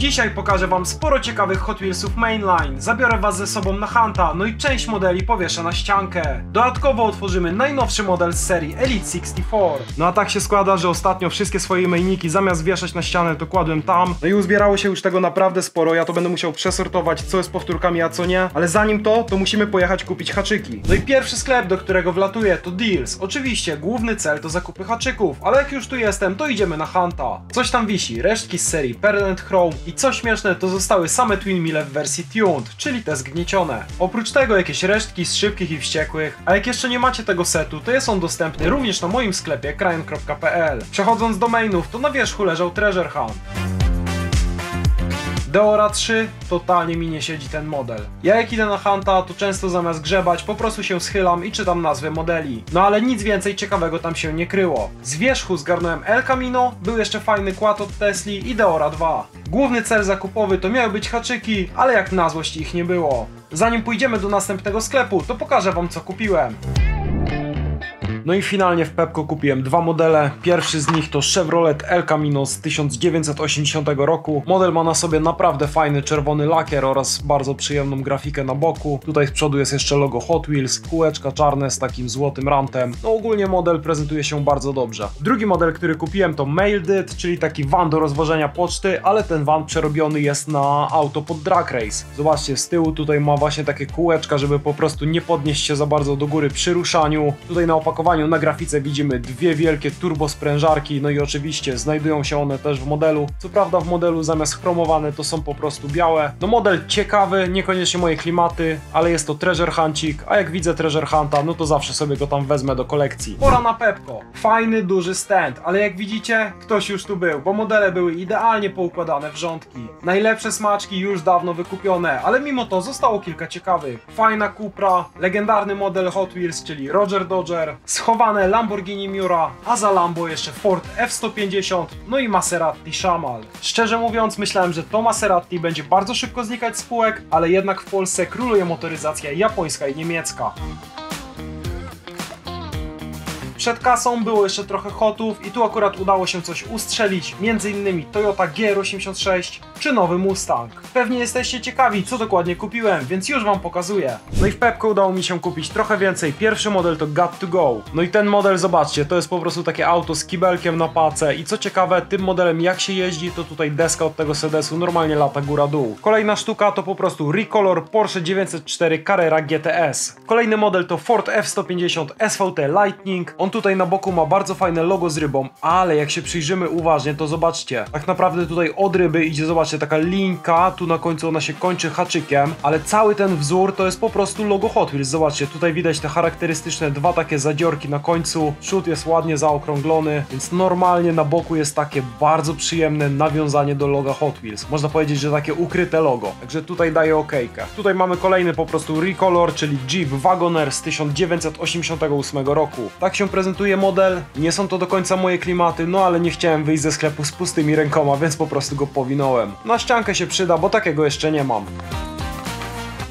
Dzisiaj pokażę wam sporo ciekawych Hot Wheelsów Mainline, zabiorę was ze sobą na hunta, no i część modeli powieszę na ściankę. Dodatkowo otworzymy najnowszy model z serii Elite 64. No a tak się składa, że ostatnio wszystkie swoje mainniki zamiast wieszać na ścianę to kładłem tam. No i uzbierało się już tego naprawdę sporo, ja to będę musiał przesortować, co jest powtórkami, a co nie. Ale zanim to musimy pojechać kupić haczyki. No i pierwszy sklep, do którego wlatuję, to Deals. Oczywiście główny cel to zakupy haczyków, ale jak już tu jestem, to idziemy na hunta. Coś tam wisi, resztki z serii Pearl and Chrome i co śmieszne, to zostały same Twin Mille w wersji Tuned, czyli te zgniecione. Oprócz tego jakieś resztki z szybkich i wściekłych, a jak jeszcze nie macie tego setu, to jest on dostępny również na moim sklepie krajen.pl. Przechodząc do mainów, to na wierzchu leżał Treasure Hunt. Deora 3, totalnie mi nie siedzi ten model. Ja jak idę na hunta, to często zamiast grzebać po prostu się schylam i czytam nazwy modeli. No ale nic więcej ciekawego tam się nie kryło. Z wierzchu zgarnąłem El Camino, był jeszcze fajny kład od Tesli i Deora 2. Główny cel zakupowy to miały być haczyki, ale jak na złość ich nie było. Zanim pójdziemy do następnego sklepu, to pokażę wam co kupiłem. No i finalnie w Pepco kupiłem dwa modele. Pierwszy z nich to Chevrolet El Camino z 1980 roku. Model ma na sobie naprawdę fajny czerwony lakier oraz bardzo przyjemną grafikę na boku. Tutaj z przodu jest jeszcze logo Hot Wheels, kółeczka czarne z takim złotym rantem. No ogólnie model prezentuje się bardzo dobrze. Drugi model, który kupiłem to Mailed It, czyli taki van do rozwożenia poczty, ale ten van przerobiony jest na auto pod drag race. Zobaczcie, z tyłu tutaj ma właśnie takie kółeczka, żeby po prostu nie podnieść się za bardzo do góry przy ruszaniu. Tutaj na opakowaniu na grafice widzimy dwie wielkie turbosprężarki, no i oczywiście znajdują się one też w modelu. Co prawda w modelu zamiast chromowane to są po prostu białe. No model ciekawy, niekoniecznie moje klimaty, ale jest to Treasure Huncik, a jak widzę Treasure Hunta, no to zawsze sobie go tam wezmę do kolekcji. Pora na Pepco. Fajny, duży stand, ale jak widzicie, ktoś już tu był, bo modele były idealnie poukładane w rządki. Najlepsze smaczki już dawno wykupione, ale mimo to zostało kilka ciekawych. Fajna Cupra, legendarny model Hot Wheels, czyli Roger Dodger, schowane Lamborghini Miura, a za Lambo jeszcze Ford F-150, no i Maserati Shamal. Szczerze mówiąc, myślałem, że to Maserati będzie bardzo szybko znikać z półek, ale jednak w Polsce króluje motoryzacja japońska i niemiecka. Przed kasą było jeszcze trochę hotów i tu akurat udało się coś ustrzelić, m.in. Toyota GR86 czy nowy Mustang. Pewnie jesteście ciekawi, co dokładnie kupiłem, więc już wam pokazuję. No i w Pepco udało mi się kupić trochę więcej. Pierwszy model to Got to Go. No i ten model, zobaczcie, to jest po prostu takie auto z kibelkiem na pace i co ciekawe, tym modelem jak się jeździ, to tutaj deska od tego sedesu normalnie lata góra-dół. Kolejna sztuka to po prostu recolor Porsche 904 Carrera GTS. Kolejny model to Ford F-150 SVT Lightning. On tutaj na boku ma bardzo fajne logo z rybą, ale jak się przyjrzymy uważnie, to zobaczcie, tak naprawdę tutaj od ryby idzie, zobaczcie, taka linka, tu na końcu ona się kończy haczykiem, ale cały ten wzór to jest po prostu logo Hot Wheels. Zobaczcie, tutaj widać te charakterystyczne dwa takie zadziorki na końcu, przód jest ładnie zaokrąglony, więc normalnie na boku jest takie bardzo przyjemne nawiązanie do loga Hot Wheels. Można powiedzieć, że takie ukryte logo, także tutaj daję okejkę. Tutaj mamy kolejny po prostu recolor, czyli Jeep Wagoner z 1988 roku. Tak się prezentuje model, nie są to do końca moje klimaty, no ale nie chciałem wyjść ze sklepu z pustymi rękoma, więc po prostu go powinąłem. Na ściankę się przyda, bo takiego jeszcze nie mam.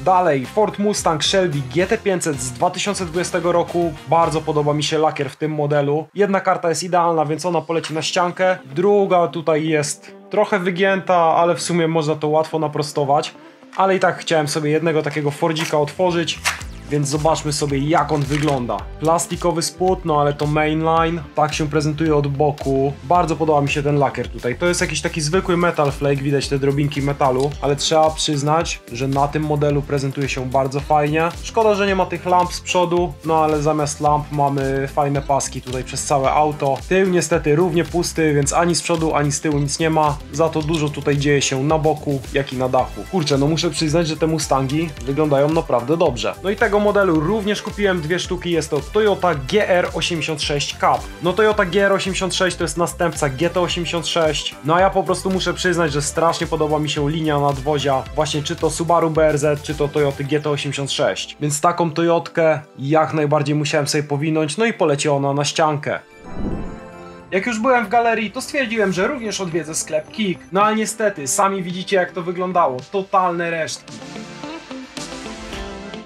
Dalej, Ford Mustang Shelby GT500 z 2020 roku. Bardzo podoba mi się lakier w tym modelu. Jedna karta jest idealna, więc ona poleci na ściankę. Druga tutaj jest trochę wygięta, ale w sumie można to łatwo naprostować. Ale i tak chciałem sobie jednego takiego Fordzika otworzyć. Więc zobaczmy sobie jak on wygląda. Plastikowy spód, no ale to mainline. Tak się prezentuje od boku. Bardzo podoba mi się ten lakier tutaj. To jest jakiś taki zwykły metal flake, widać te drobinki metalu. Ale trzeba przyznać, że na tym modelu prezentuje się bardzo fajnie. Szkoda, że nie ma tych lamp z przodu. No ale zamiast lamp mamy fajne paski tutaj przez całe auto. Tył niestety równie pusty, więc ani z przodu, ani z tyłu nic nie ma. Za to dużo tutaj dzieje się na boku, jak i na dachu. Kurczę, no muszę przyznać, że te Mustangi wyglądają naprawdę dobrze. No i tego modelu również kupiłem dwie sztuki, jest to Toyota GR86 Cup. No Toyota GR86 to jest następca GT86, no a ja po prostu muszę przyznać, że strasznie podoba mi się linia nadwozia, właśnie czy to Subaru BRZ, czy to Toyoty GT86. Więc taką Toyotkę jak najbardziej musiałem sobie powinąć, no i poleci ona na ściankę. Jak już byłem w galerii, to stwierdziłem, że również odwiedzę sklep KIK. No ale niestety, sami widzicie jak to wyglądało, totalne resztki.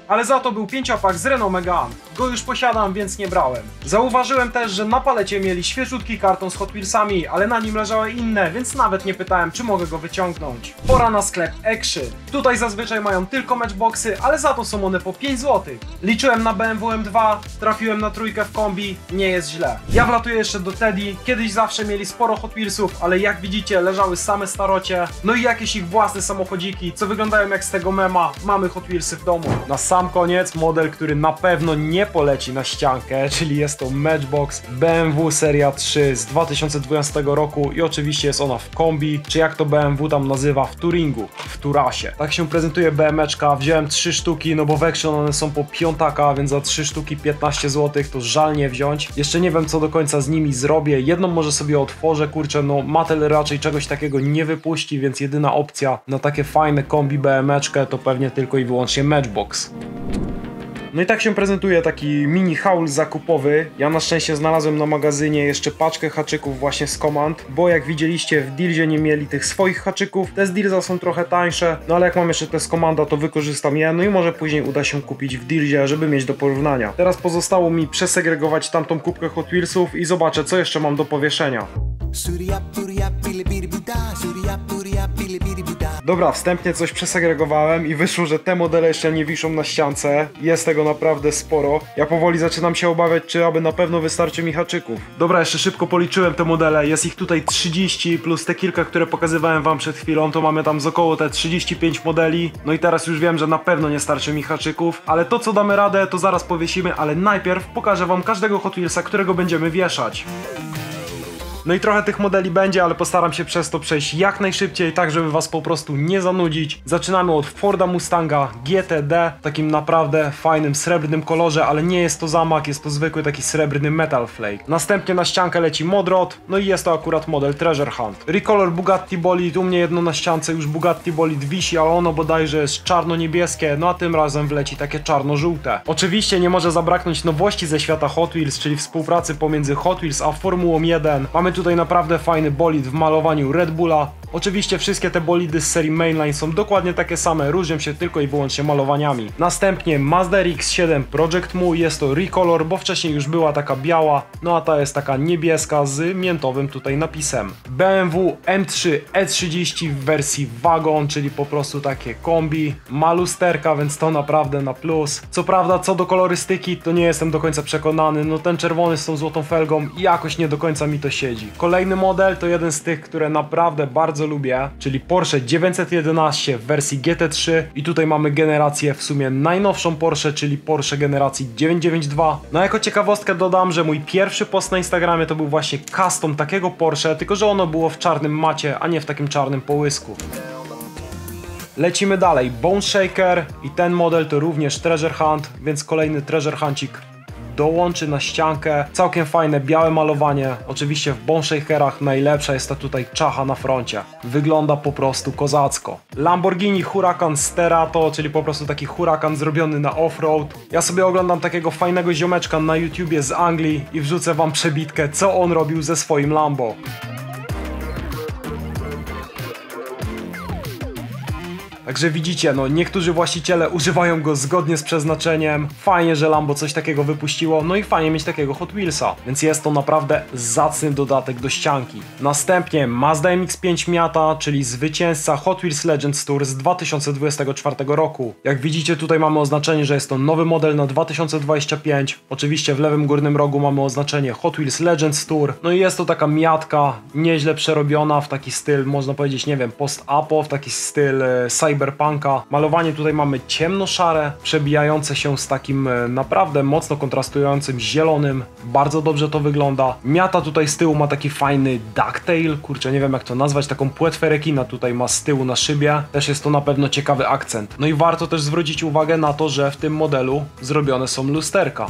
Ale za to był 5-pak z Renault Megane. go już posiadam, więc nie brałem. Zauważyłem też, że na palecie mieli świeżutki karton z Hot Wheelsami, ale na nim leżały inne, więc nawet nie pytałem, czy mogę go wyciągnąć. Pora na sklep Ekszy. Tutaj zazwyczaj mają tylko matchboxy, ale za to są one po 5 zł. Liczyłem na BMW M2, trafiłem na trójkę w kombi, nie jest źle. Ja wlatuję jeszcze do Teddy, kiedyś zawsze mieli sporo Hot Wheelsów, ale jak widzicie leżały same starocie, no i jakieś ich własne samochodziki, co wyglądają jak z tego mema, mamy Hot Wheelsy w domu. Na sam koniec model, który na pewno nie poleci na ściankę, czyli jest to Matchbox BMW Seria 3 z 2012 roku i oczywiście jest ona w kombi, czy jak to BMW tam nazywa, w touringu, w Turasie. Tak się prezentuje BM-eczka, wziąłem 3 sztuki, no bo w Action one są po piątaka, więc za 3 sztuki 15 zł to żal nie wziąć. Jeszcze nie wiem, co do końca z nimi zrobię, jedną może sobie otworzę, kurczę, no Mattel raczej czegoś takiego nie wypuści, więc jedyna opcja na takie fajne kombi BM-eczkę to pewnie tylko i wyłącznie Matchbox. No i tak się prezentuje taki mini haul zakupowy. Ja na szczęście znalazłem na magazynie jeszcze paczkę haczyków właśnie z Command, bo jak widzieliście w Dealzie nie mieli tych swoich haczyków. Te z Dealza są trochę tańsze, no ale jak mam jeszcze te z Commanda, to wykorzystam je, no i może później uda się kupić w Dealzie, żeby mieć do porównania. Teraz pozostało mi przesegregować tamtą kubkę Hot Wheelsów i zobaczę, co jeszcze mam do powieszenia. Dobra, wstępnie coś przesegregowałem i wyszło, że te modele jeszcze nie wiszą na ściance. Jest tego naprawdę sporo. Ja powoli zaczynam się obawiać, czy aby na pewno wystarczy mi haczyków. Dobra, jeszcze szybko policzyłem te modele. Jest ich tutaj 30 plus te kilka, które pokazywałem wam przed chwilą. To mamy tam z około te 35 modeli. No i teraz już wiem, że na pewno nie starczy mi haczyków. Ale to, co damy radę, to zaraz powiesimy. Ale najpierw pokażę wam każdego Hot Wheelsa, którego będziemy wieszać. No i trochę tych modeli będzie, ale postaram się przez to przejść jak najszybciej, tak żeby was po prostu nie zanudzić. Zaczynamy od Forda Mustanga GTD w takim naprawdę fajnym srebrnym kolorze, ale nie jest to zamak, jest to zwykły taki srebrny Metal Flake. Następnie na ściankę leci Modrot, no i jest to akurat model Treasure Hunt. Recolor Bugatti Bolid, u mnie jedno na ściance już Bugatti Bolid wisi, ale ono bodajże jest czarno-niebieskie, no a tym razem wleci takie czarno-żółte. Oczywiście nie może zabraknąć nowości ze świata Hot Wheels, czyli współpracy pomiędzy Hot Wheels a Formułą 1. Mamy tutaj naprawdę fajny bolid w malowaniu Red Bulla. Oczywiście wszystkie te bolidy z serii Mainline są dokładnie takie same, różnią się tylko i wyłącznie malowaniami. Następnie Mazda RX-7 Project Mu, jest to recolor, bo wcześniej już była taka biała, no a ta jest taka niebieska z miętowym tutaj napisem. BMW M3 E30 w wersji wagon, czyli po prostu takie kombi. Ma lusterka, więc to naprawdę na plus. Co prawda co do kolorystyki to nie jestem do końca przekonany, no ten czerwony z tą złotą felgą jakoś nie do końca mi to siedzi. Kolejny model to jeden z tych, które naprawdę bardzo lubię, czyli Porsche 911 w wersji GT3 i tutaj mamy generację w sumie najnowszą Porsche, czyli Porsche generacji 992. No jako ciekawostkę dodam, że mój pierwszy post na Instagramie to był właśnie custom takiego Porsche, tylko że ono było w czarnym macie, a nie w takim czarnym połysku. Lecimy dalej, Bone Shaker i ten model to również Treasure Hunt, więc kolejny Treasure Huncik dołączy na ściankę. Całkiem fajne białe malowanie. Oczywiście w Bone Shakerach najlepsza jest ta tutaj czacha na froncie. Wygląda po prostu kozacko. Lamborghini Huracan Sterato, czyli po prostu taki hurakan zrobiony na offroad. Ja sobie oglądam takiego fajnego ziomeczka na YouTubie z Anglii i wrzucę wam przebitkę, co on robił ze swoim Lambo. Także widzicie, no niektórzy właściciele używają go zgodnie z przeznaczeniem. Fajnie, że Lambo coś takiego wypuściło, no i fajnie mieć takiego Hot Wheelsa. Więc jest to naprawdę zacny dodatek do ścianki. Następnie Mazda MX-5 Miata, czyli zwycięzca Hot Wheels Legends Tour z 2024 roku. Jak widzicie, tutaj mamy oznaczenie, że jest to nowy model na 2025. Oczywiście w lewym górnym rogu mamy oznaczenie Hot Wheels Legends Tour. No i jest to taka miatka, nieźle przerobiona w taki styl, można powiedzieć, nie wiem, post-apo, w taki styl cyberpunka. Malowanie tutaj mamy ciemno-szare, przebijające się z takim naprawdę mocno kontrastującym zielonym. Bardzo dobrze to wygląda. Miata tutaj z tyłu ma taki fajny ducktail, kurczę, nie wiem jak to nazwać, taką płetwę rekina tutaj ma z tyłu na szybie. Też jest to na pewno ciekawy akcent. No i warto też zwrócić uwagę na to, że w tym modelu zrobione są lusterka.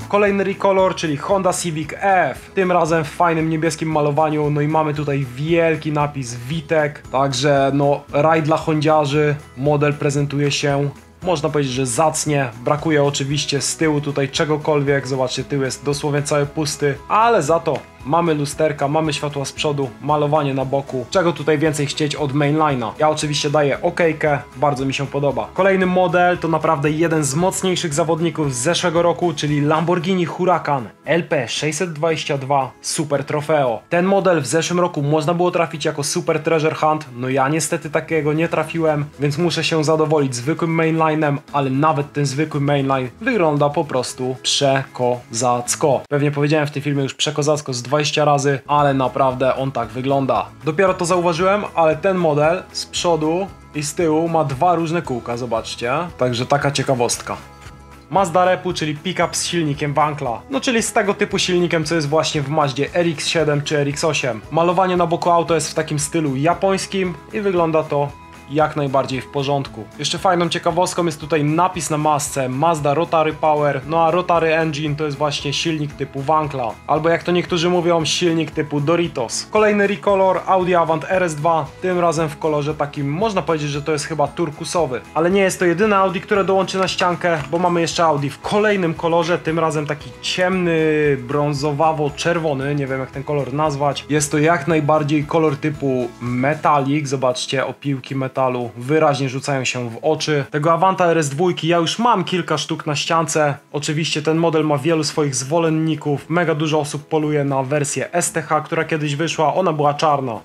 Kolejny recolor, czyli Honda Civic F, tym razem w fajnym niebieskim malowaniu, no i mamy tutaj wielki napis Witek, także no raj dla hondziarzy, model prezentuje się, można powiedzieć, że zacnie, brakuje oczywiście z tyłu tutaj czegokolwiek, zobaczcie, tył jest dosłownie cały pusty, ale za to mamy lusterka, mamy światła z przodu, malowanie na boku. Czego tutaj więcej chcieć od mainline'a? Ja oczywiście daję okejkę, bardzo mi się podoba. Kolejny model to naprawdę jeden z mocniejszych zawodników z zeszłego roku, czyli Lamborghini Huracan LP622 Super Trofeo. Ten model w zeszłym roku można było trafić jako Super Treasure Hunt, no ja niestety takiego nie trafiłem, więc muszę się zadowolić zwykłym mainline'em, ale nawet ten zwykły mainline wygląda po prostu przekozacko. Pewnie powiedziałem w tym filmie już przekozacko z 20 razy, ale naprawdę on tak wygląda. Dopiero to zauważyłem, ale ten model z przodu i z tyłu ma dwa różne kółka, zobaczcie. Także taka ciekawostka. Mazda Repu, czyli pick-up z silnikiem Wankla. No czyli z tego typu silnikiem, co jest właśnie w Mazdzie RX-7 czy RX-8. Malowanie na boku auto jest w takim stylu japońskim i wygląda to jak najbardziej w porządku. Jeszcze fajną ciekawostką jest tutaj napis na masce Mazda Rotary Power, no a Rotary Engine to jest właśnie silnik typu Wankla, albo jak to niektórzy mówią, silnik typu Doritos. Kolejny recolor Audi Avant RS2, tym razem w kolorze takim, można powiedzieć, że to jest chyba turkusowy, ale nie jest to jedyne Audi, które dołączy na ściankę, bo mamy jeszcze Audi w kolejnym kolorze, tym razem taki ciemny, brązowawo-czerwony, nie wiem jak ten kolor nazwać. Jest to jak najbardziej kolor typu metalik, zobaczcie, opiłki metalu wyraźnie rzucają się w oczy. Tego Avanta RS2 ja już mam kilka sztuk na ściance. Oczywiście ten model ma wielu swoich zwolenników. Mega dużo osób poluje na wersję STH, która kiedyś wyszła. Ona była czarna.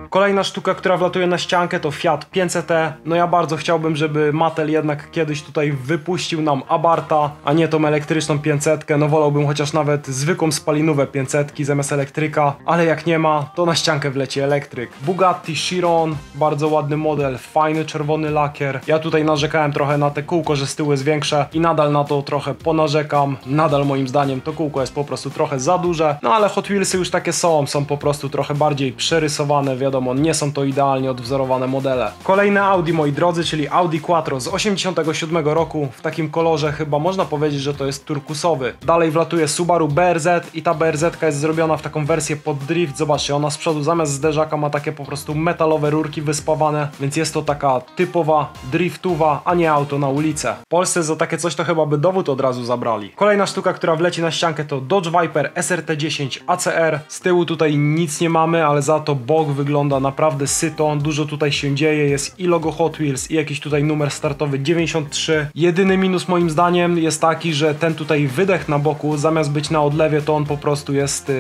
Kolejna sztuka, która wlatuje na ściankę, to Fiat 500e. No ja bardzo chciałbym, żeby Mattel jednak kiedyś tutaj wypuścił nam Abartha, a nie tą elektryczną 500. No wolałbym chociaż nawet zwykłą spalinówę 500 zamiast elektryka, ale jak nie ma, to na ściankę wleci elektryk. Bugatti Chiron, bardzo ładny model, fajny czerwony lakier. Ja tutaj narzekałem trochę na te kółko, że z tyłu jest większe i nadal na to trochę ponarzekam. Nadal moim zdaniem to kółko jest po prostu trochę za duże, no ale Hot Wheelsy już takie są po prostu trochę bardziej przerysowane, wiadomo, nie są to idealnie odwzorowane modele. Kolejne Audi, moi drodzy, czyli Audi Quattro z 87 roku, w takim kolorze chyba można powiedzieć, że to jest turkusowy. Dalej wlatuje Subaru BRZ i ta BRZ jest zrobiona w taką wersję pod drift, zobaczcie, ona z przodu zamiast zderzaka ma takie po prostu metalowe rurki wyspawane, więc jest to taka typowa driftowa, a nie auto na ulicę. W Polsce za takie coś to chyba by dowód od razu zabrali. Kolejna sztuka, która wleci na ściankę, to Dodge Viper SRT10 ACR. Z tyłu tutaj nic nie mamy, ale za to bok wygląda naprawdę syto, dużo tutaj się dzieje, jest i logo Hot Wheels i jakiś tutaj numer startowy 93. Jedyny minus moim zdaniem jest taki, że ten tutaj wydech na boku, zamiast być na odlewie, to on po prostu jest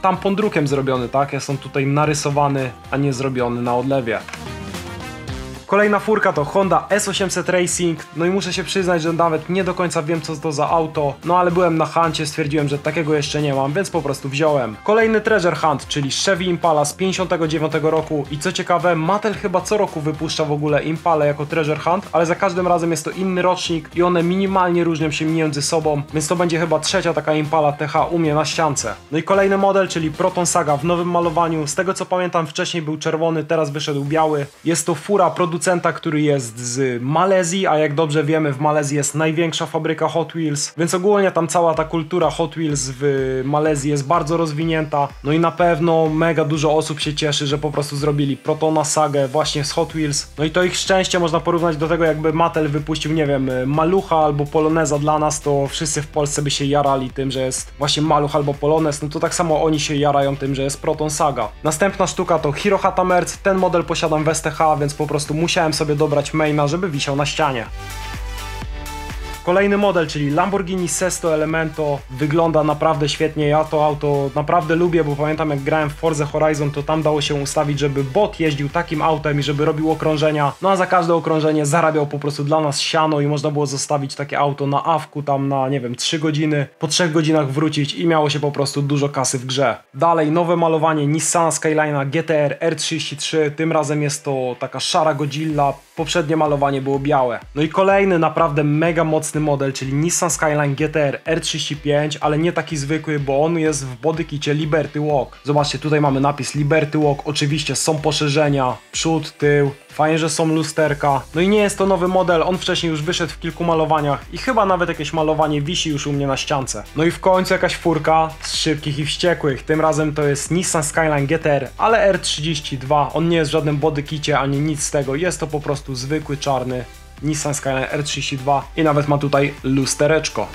tampon drukiem zrobiony, tak? Jest on tutaj narysowany, a nie zrobiony na odlewie. Kolejna furka to Honda S800 Racing, no i muszę się przyznać, że nawet nie do końca wiem co to za auto, no ale byłem na huncie, stwierdziłem, że takiego jeszcze nie mam, więc po prostu wziąłem. Kolejny Treasure Hunt, czyli Chevy Impala z 59 roku i co ciekawe, Mattel chyba co roku wypuszcza w ogóle Impalę jako Treasure Hunt, ale za każdym razem jest to inny rocznik i one minimalnie różnią się między sobą, więc to będzie chyba trzecia taka Impala TH u mnie na ściance. No i kolejny model, czyli Proton Saga w nowym malowaniu, z tego co pamiętam wcześniej był czerwony, teraz wyszedł biały. Jest to fura producenta, który jest z Malezji, a jak dobrze wiemy, w Malezji jest największa fabryka Hot Wheels, więc ogólnie tam cała ta kultura Hot Wheels w Malezji jest bardzo rozwinięta, no i na pewno mega dużo osób się cieszy, że po prostu zrobili Protona Sagę właśnie z Hot Wheels, no i to ich szczęście można porównać do tego, jakby Mattel wypuścił, nie wiem, Malucha albo Poloneza dla nas, to wszyscy w Polsce by się jarali tym, że jest właśnie Maluch albo Polonez, no to tak samo oni się jarają tym, że jest Proton Saga. Następna sztuka to Hirohata Merc, ten model posiadam w STH, więc po prostu musiałem sobie dobrać maina, żeby wisiał na ścianie. Kolejny model, czyli Lamborghini Sesto Elemento, wygląda naprawdę świetnie, ja to auto naprawdę lubię, bo pamiętam jak grałem w Forza Horizon, to tam dało się ustawić, żeby bot jeździł takim autem i żeby robił okrążenia, no a za każde okrążenie zarabiał po prostu dla nas siano i można było zostawić takie auto na awku tam na, nie wiem, 3 godziny, po 3 godzinach wrócić i miało się po prostu dużo kasy w grze. Dalej nowe malowanie Nissana Skyline'a GTR R33, tym razem jest to taka szara Godzilla, poprzednie malowanie było białe. No i kolejny naprawdę mega mocny model, czyli Nissan Skyline GTR R35, ale nie taki zwykły, bo on jest w bodykicie Liberty Walk. Zobaczcie, tutaj mamy napis Liberty Walk, oczywiście są poszerzenia, przód, tył, fajnie, że są lusterka. No i nie jest to nowy model, on wcześniej już wyszedł w kilku malowaniach i chyba nawet jakieś malowanie wisi już u mnie na ściance. No i w końcu jakaś furka z szybkich i wściekłych, tym razem to jest Nissan Skyline GTR, ale R32, on nie jest w żadnym bodykicie ani nic z tego, jest to po prostu zwykły czarny Nissan Skyline R32 i nawet ma tutaj lustereczko.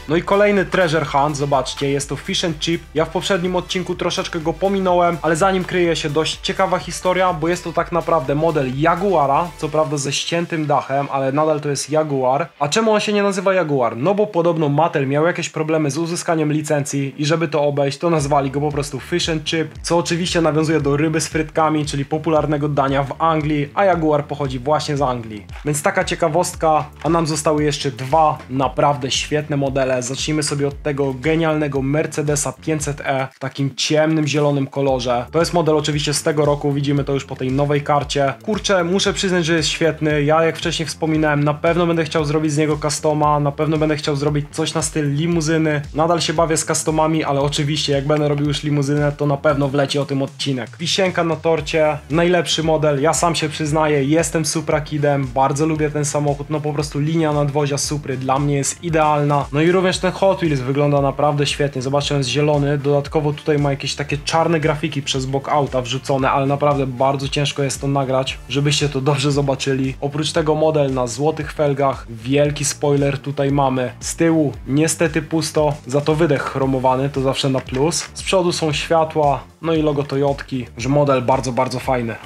No i kolejny treasure hunt, zobaczcie, jest to Fish and Chip. Ja w poprzednim odcinku troszeczkę go pominąłem, ale za nim kryje się dość ciekawa historia, bo jest to tak naprawdę model Jaguara, co prawda ze ściętym dachem, ale nadal to jest Jaguar. A czemu on się nie nazywa Jaguar? No bo podobno Mattel miał jakieś problemy z uzyskaniem licencji i żeby to obejść, to nazwali go po prostu Fish and Chip, co oczywiście nawiązuje do ryby z frytkami, czyli popularnego dania w Anglii, a Jaguar pochodzi właśnie z Anglii. Więc taka ciekawostka, a nam zostały jeszcze dwa naprawdę świetne modele. Zacznijmy sobie od tego genialnego Mercedesa 500e w takim ciemnym, zielonym kolorze. To jest model oczywiście z tego roku, widzimy to już po tej nowej karcie. Kurczę, muszę przyznać, że jest świetny. Ja, jak wcześniej wspominałem, na pewno będę chciał zrobić z niego customa, na pewno będę chciał zrobić coś na styl limuzyny. Nadal się bawię z customami, ale oczywiście jak będę robił już limuzynę, to na pewno wleci o tym odcinek. Wisienka na torcie, najlepszy model, ja sam się przyznaję, jestem Supra Kidem, bardzo lubię ten samochód, no po prostu linia nadwozia Supry dla mnie jest idealna. No i również ten Hot Wheels wygląda naprawdę świetnie, zobaczcie, on jest zielony, dodatkowo tutaj ma jakieś takie czarne grafiki przez bok auta wrzucone, ale naprawdę bardzo ciężko jest to nagrać, żebyście to dobrze zobaczyli. Oprócz tego model na złotych felgach, wielki spoiler tutaj mamy, z tyłu niestety pusto, za to wydech chromowany, to zawsze na plus. Z przodu są światła, no i logo Toyotki, że model bardzo, bardzo fajny.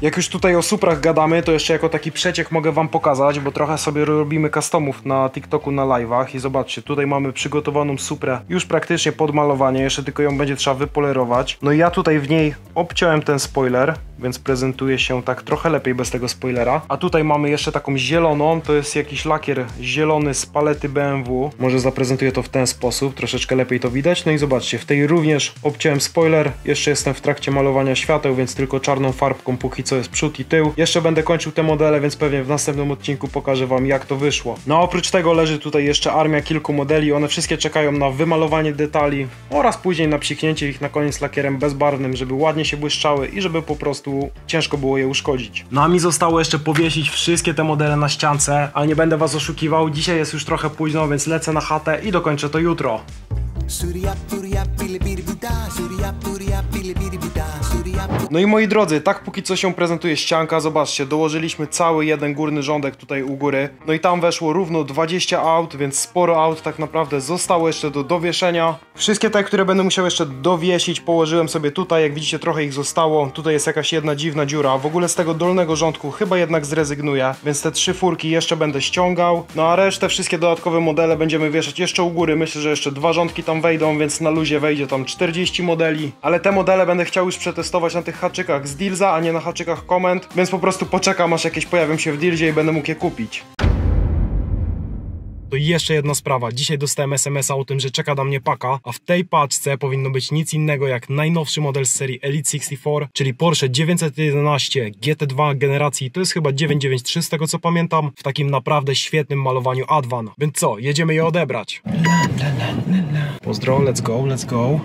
Jak już tutaj o Suprach gadamy, to jeszcze jako taki przeciek mogę wam pokazać, bo trochę sobie robimy customów na TikToku, na live'ach i zobaczcie, tutaj mamy przygotowaną Suprę już praktycznie pod malowanie, jeszcze tylko ją będzie trzeba wypolerować. No i ja tutaj w niej obciąłem ten spoiler, więc prezentuje się tak trochę lepiej bez tego spoilera. A tutaj mamy jeszcze taką zieloną, to jest jakiś lakier zielony z palety BMW. Może zaprezentuję to w ten sposób, troszeczkę lepiej to widać. No i zobaczcie, w tej również obciąłem spoiler, jeszcze jestem w trakcie malowania świateł, więc tylko czarną farbką póki co jest przód i tył. Jeszcze będę kończył te modele, więc pewnie w następnym odcinku pokażę wam, jak to wyszło. No a oprócz tego leży tutaj jeszcze armia kilku modeli, one wszystkie czekają na wymalowanie detali oraz później na psiknięcie ich na koniec lakierem bezbarwnym, żeby ładnie się błyszczały i żeby po prostu ciężko było je uszkodzić. No a mi zostało jeszcze powiesić wszystkie te modele na ściance, ale nie będę was oszukiwał, dzisiaj jest już trochę późno, więc lecę na chatę i dokończę to jutro. No i moi drodzy, tak póki co się prezentuje ścianka, zobaczcie, dołożyliśmy cały jeden górny rządek tutaj u góry, no i tam weszło równo 20 aut, więc sporo aut tak naprawdę zostało jeszcze do dowieszenia. Wszystkie te, które będę musiał jeszcze dowiesić, położyłem sobie tutaj, jak widzicie trochę ich zostało, tutaj jest jakaś jedna dziwna dziura, w ogóle z tego dolnego rządku chyba jednak zrezygnuję, więc te 3 furki jeszcze będę ściągał, no a resztę, wszystkie dodatkowe modele będziemy wieszać jeszcze u góry, myślę, że jeszcze 2 rządki tam wejdą, więc na luzie wejdzie tam 40 modeli, ale te modele będę chciał już przetestować na tych haczykach z Dealsa, a nie na haczykach Comment, więc po prostu poczekam, aż jakieś pojawią się w Dealsie i będę mógł je kupić. To jeszcze jedna sprawa, dzisiaj dostałem SMS-a o tym, że czeka na mnie paka, a w tej paczce powinno być nic innego jak najnowszy model z serii Elite 64, czyli Porsche 911 GT2 generacji, to jest chyba 993 z tego co pamiętam, w takim naprawdę świetnym malowaniu Advan. Więc co, jedziemy je odebrać. Pozdro, let's go, let's go.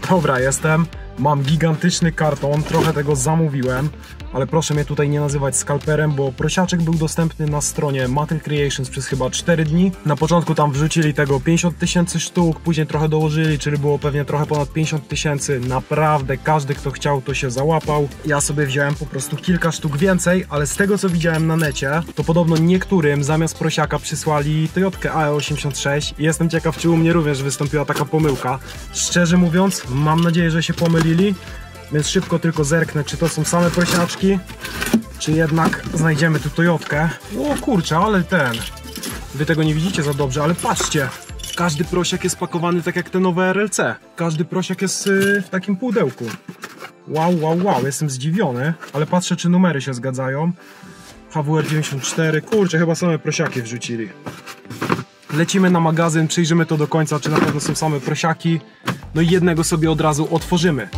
Dobra, jestem. Mam gigantyczny karton, trochę tego zamówiłem, ale proszę mnie tutaj nie nazywać skalperem, bo prosiaczek był dostępny na stronie Mattel Creations przez chyba 4 dni. Na początku tam wrzucili tego 50 000 sztuk, później trochę dołożyli, czyli było pewnie trochę ponad 50 000. Naprawdę każdy, kto chciał, to się załapał. Ja sobie wziąłem po prostu kilka sztuk więcej, ale z tego co widziałem na necie, to podobno niektórym zamiast prosiaka przysłali Toyotkę AE86 i jestem ciekaw, czy u mnie również wystąpiła taka pomyłka. Szczerze mówiąc, mam nadzieję, że się pomylili. Więc szybko tylko zerknę, czy to są same prosiaczki, czy jednak znajdziemy tu Toyotkę. O kurczę, ale wy tego nie widzicie za dobrze, ale patrzcie, każdy prosiak jest pakowany tak jak te nowe RLC. Każdy prosiak jest w takim pudełku. Wow, jestem zdziwiony, ale patrzę, czy numery się zgadzają. HWR 94, kurczę, chyba same prosiaki wrzucili. Lecimy na magazyn, przyjrzymy to do końca, czy na pewno są same prosiaki. No i jednego sobie od razu otworzymy.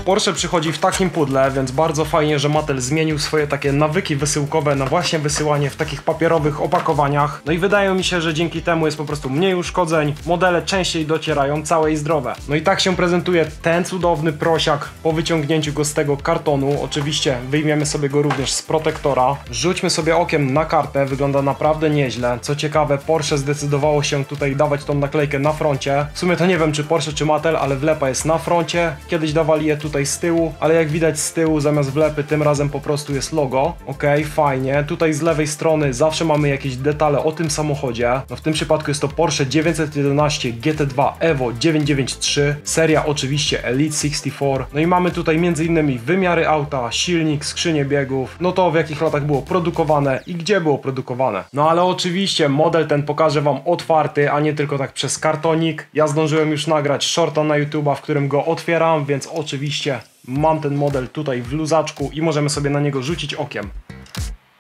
Porsche przychodzi w takim pudle, więc bardzo fajnie, że Mattel zmienił swoje takie nawyki wysyłkowe na właśnie wysyłanie w takich papierowych opakowaniach. No i wydaje mi się, że dzięki temu jest po prostu mniej uszkodzeń, modele częściej docierają całe i zdrowe. No i tak się prezentuje ten cudowny prosiak po wyciągnięciu go z tego kartonu. Oczywiście wyjmiemy sobie go również z protektora. Rzućmy sobie okiem na kartę, wygląda naprawdę nieźle. Co ciekawe, Porsche zdecydowało się tutaj dawać tą naklejkę na froncie. W sumie to nie wiem, czy Porsche, czy Mattel, ale wlepa jest na froncie. Kiedyś dawali je tutaj tutaj z tyłu, ale jak widać z tyłu zamiast wlepy tym razem po prostu jest logo. Okej, fajnie. Tutaj z lewej strony zawsze mamy jakieś detale o tym samochodzie. No w tym przypadku jest to Porsche 911 GT2 Evo 993, seria oczywiście Elite 64. No i mamy tutaj m.in. wymiary auta, silnik, skrzynię biegów, no to w jakich latach było produkowane i gdzie było produkowane. No ale oczywiście model ten pokażę wam otwarty, a nie tylko tak przez kartonik. Ja zdążyłem już nagrać shorta na YouTube'a, w którym go otwieram, więc oczywiście mam ten model tutaj w luzaczku i możemy sobie na niego rzucić okiem.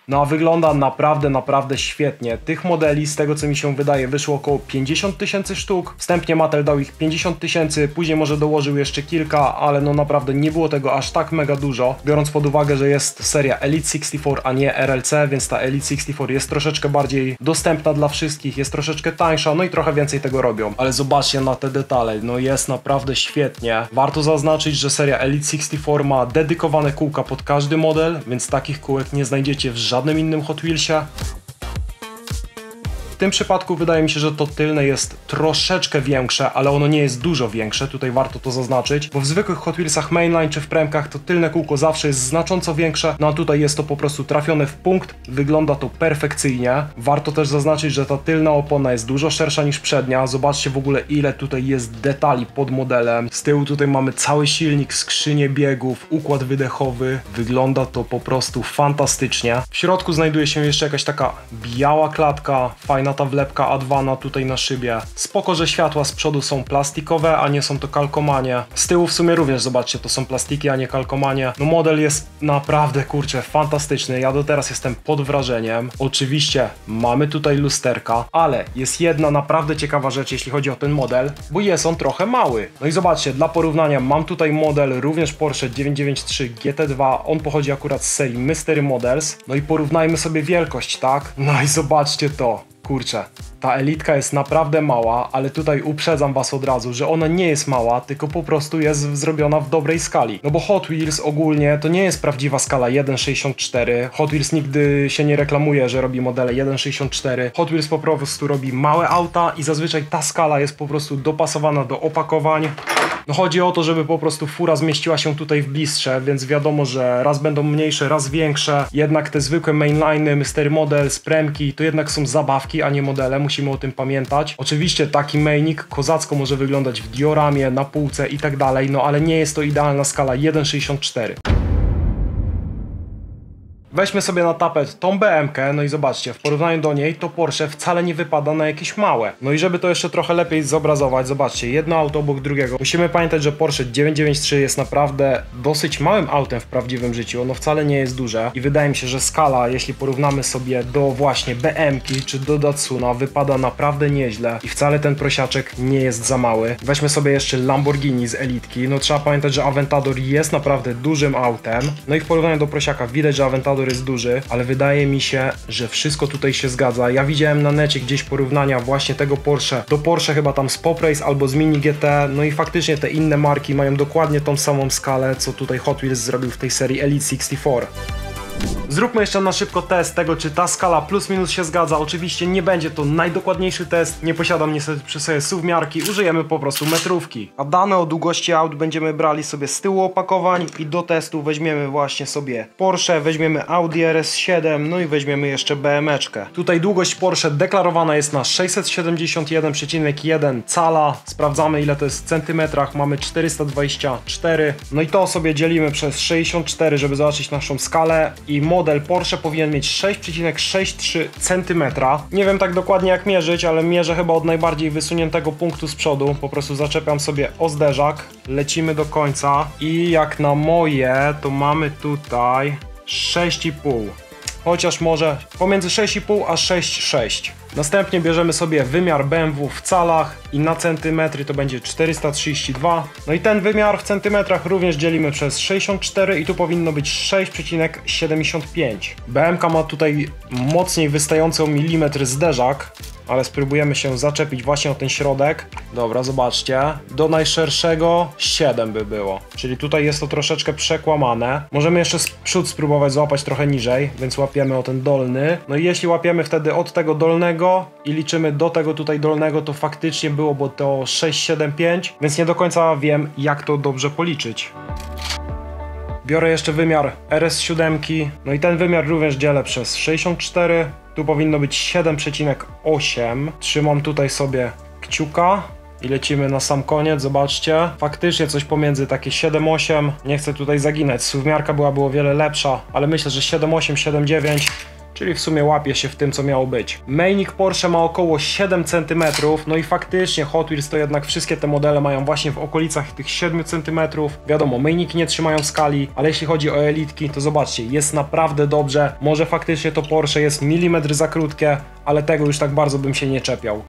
No a wygląda naprawdę świetnie. Tych modeli, z tego co mi się wydaje, wyszło około 50 000 sztuk. Wstępnie Mattel dał ich 50 000, później może dołożył jeszcze kilka, ale no naprawdę nie było tego aż tak mega dużo. Biorąc pod uwagę, że jest seria Elite 64, a nie RLC, więc ta Elite 64 jest troszeczkę bardziej dostępna dla wszystkich, jest troszeczkę tańsza, no i trochę więcej tego robią. Ale zobaczcie na te detale, no jest naprawdę świetnie. Warto zaznaczyć, że seria Elite 64 ma dedykowane kółka pod każdy model, więc takich kółek nie znajdziecie w żadnym innym Hot Wheelsie. W tym przypadku wydaje mi się, że to tylne jest troszeczkę większe, ale ono nie jest dużo większe, tutaj warto to zaznaczyć, bo w zwykłych Hot Wheelsach Mainline czy w premkach to tylne kółko zawsze jest znacząco większe, no a tutaj jest to po prostu trafione w punkt, wygląda to perfekcyjnie. Warto też zaznaczyć, że ta tylna opona jest dużo szersza niż przednia, zobaczcie w ogóle ile tutaj jest detali pod modelem. Z tyłu tutaj mamy cały silnik, skrzynię biegów, układ wydechowy, wygląda to po prostu fantastycznie. W środku znajduje się jeszcze jakaś taka biała klatka, fajna ta wlepka A2 tutaj na szybie. Spoko, że światła z przodu są plastikowe, a nie są to kalkomanie. Z tyłu w sumie również, zobaczcie, to są plastiki, a nie kalkomanie. No model jest naprawdę, kurczę, fantastyczny. Ja do teraz jestem pod wrażeniem. Oczywiście mamy tutaj lusterka, ale jest jedna naprawdę ciekawa rzecz, jeśli chodzi o ten model, bo jest on trochę mały. No i zobaczcie, dla porównania mam tutaj model również Porsche 993 GT2. On pochodzi akurat z serii Mystery Models. No i porównajmy sobie wielkość, tak? No i zobaczcie to. Kurczę, ta elitka jest naprawdę mała, ale tutaj uprzedzam was od razu, że ona nie jest mała, tylko po prostu jest zrobiona w dobrej skali. No bo Hot Wheels ogólnie to nie jest prawdziwa skala 1.64. Hot Wheels nigdy się nie reklamuje, że robi modele 1.64. Hot Wheels po prostu robi małe auta i zazwyczaj ta skala jest po prostu dopasowana do opakowań. No chodzi o to, żeby po prostu fura zmieściła się tutaj w blistrze, więc wiadomo, że raz będą mniejsze, raz większe. Jednak te zwykłe mainline'y, Mystery Models, premki, to jednak są zabawki, a nie modele, musimy o tym pamiętać. Oczywiście taki mainik kozacko może wyglądać w dioramie, na półce i tak dalej, no ale nie jest to idealna skala 1.64. Weźmy sobie na tapet tą BM-kę, no i zobaczcie, w porównaniu do niej to Porsche wcale nie wypada na jakieś małe. No i żeby to jeszcze trochę lepiej zobrazować, zobaczcie, jedno auto obok drugiego. Musimy pamiętać, że Porsche 993 jest naprawdę dosyć małym autem w prawdziwym życiu, ono wcale nie jest duże i wydaje mi się, że skala, jeśli porównamy sobie do właśnie BM-ki czy do Datsuna, wypada naprawdę nieźle i wcale ten prosiaczek nie jest za mały. Weźmy sobie jeszcze Lamborghini z Elitki, no trzeba pamiętać, że Aventador jest naprawdę dużym autem, no i w porównaniu do prosiaka widać, że Aventador jest duży, ale wydaje mi się, że wszystko tutaj się zgadza. Ja widziałem na necie gdzieś porównania właśnie tego Porsche do Porsche chyba tam z Pop Race albo z Mini GT, no i faktycznie te inne marki mają dokładnie tą samą skalę, co tutaj Hot Wheels zrobił w tej serii Elite 64. Zróbmy jeszcze na szybko test tego, czy ta skala plus minus się zgadza. Oczywiście nie będzie to najdokładniejszy test, nie posiadam niestety przy sobie suwmiarki, użyjemy po prostu metrówki. A dane o długości aut będziemy brali sobie z tyłu opakowań i do testu weźmiemy właśnie sobie Porsche, weźmiemy Audi RS7, no i weźmiemy jeszcze BM-eczkę. Tutaj długość Porsche deklarowana jest na 671,1 cala. Sprawdzamy ile to jest w centymetrach, mamy 424. No i to sobie dzielimy przez 64, żeby zobaczyć naszą skalę. I model Porsche powinien mieć 6,63 cm. Nie wiem tak dokładnie jak mierzyć, ale mierzę chyba od najbardziej wysuniętego punktu z przodu. Po prostu zaczepiam sobie o zderzak, lecimy do końca i jak na moje to mamy tutaj 6,5. Chociaż może pomiędzy 6,5 a 6,6. Następnie bierzemy sobie wymiar BMW w calach i na centymetry to będzie 432. No i ten wymiar w centymetrach również dzielimy przez 64 i tu powinno być 6,75. BMK ma tutaj mocniej wystający o milimetr zderzak, ale spróbujemy się zaczepić właśnie o ten środek. Dobra, zobaczcie. Do najszerszego 7 by było. Czyli tutaj jest to troszeczkę przekłamane. Możemy jeszcze z przód spróbować złapać trochę niżej, więc łapiemy o ten dolny. No i jeśli łapiemy wtedy od tego dolnego i liczymy do tego tutaj dolnego, to faktycznie byłoby to 6,75, więc nie do końca wiem, jak to dobrze policzyć. Biorę jeszcze wymiar RS7, no i ten wymiar również dzielę przez 64. Tu powinno być 7,8. Trzymam tutaj sobie kciuka i lecimy na sam koniec, zobaczcie. Faktycznie coś pomiędzy takie 7,8. Nie chcę tutaj zaginać, suwmiarka byłaby o wiele lepsza, ale myślę, że 7,8, 7,9. Czyli w sumie łapie się w tym, co miało być. Mejnik Porsche ma około 7 cm, no i faktycznie Hot Wheels to jednak wszystkie te modele mają właśnie w okolicach tych 7 cm. Wiadomo, mejniki nie trzymają skali, ale jeśli chodzi o elitki, to zobaczcie, jest naprawdę dobrze. Może faktycznie to Porsche jest milimetr za krótkie, ale tego już tak bardzo bym się nie czepiał.